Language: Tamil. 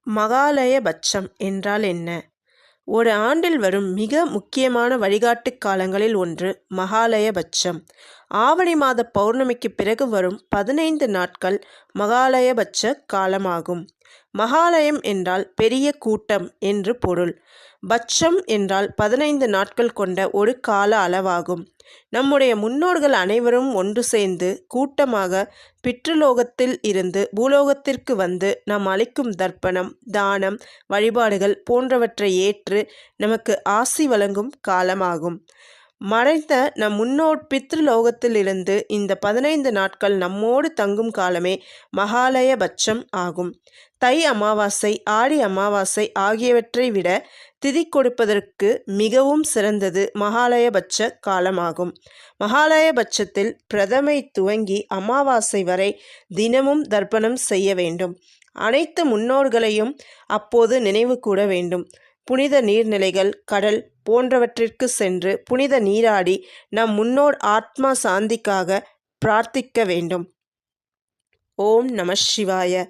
மகாலயபட்சம் என்றால் என்ன? ஒரு ஆண்டில் வரும் மிக முக்கியமான வழிகாட்டு காலங்களில் ஒன்று மகாலயபட்சம். ஆவணி மாத பௌர்ணமிக்கு பிறகு வரும் 15 நாட்கள் மகாலயபட்ச காலமாகும். மகாலயம் என்றால் பெரிய கூட்டம் என்று பொருள். பட்சம் என்றால் 15 நாட்கள் கொண்ட ஒரு கால அளவாகும். நம்முடைய முன்னோர்கள் அனைவரும் ஒன்று சேர்ந்து கூட்டமாக பித்ருலோகத்தில் இருந்து பூலோகத்திற்கு வந்து நாம் அளிக்கும் தர்ப்பணம், தானம், வழிபாடுகள் போன்றவற்றை ஏற்று நமக்கு ஆசி வழங்கும் காலமாகும். மறைந்த நம் முன்னோர் பித்ருலோகத்திலிருந்து இந்த 15 நாட்கள் நம்மோடு தங்கும் காலமே மகாலயபட்சம் ஆகும். தை அமாவாசை, ஆடி அமாவாசை ஆகியவற்றை விட திதி கொடுப்பதற்கு மிகவும் சிறந்தது மகாலயபட்ச காலமாகும். மகாலயபட்சத்தில் பிரதமை துவங்கி அமாவாசை வரை தினமும் தர்ப்பணம் செய்ய வேண்டும். அனைத்து முன்னோர்களையும் அப்போது நினைவு கூற வேண்டும். புனித நீர்நிலைகள், கடல் போன்றவற்றிற்கு சென்று புனித நீராடி நம் முன்னோர் ஆத்மா சாந்திக்காக பிரார்த்திக்க வேண்டும். ஓம் நம சிவாய.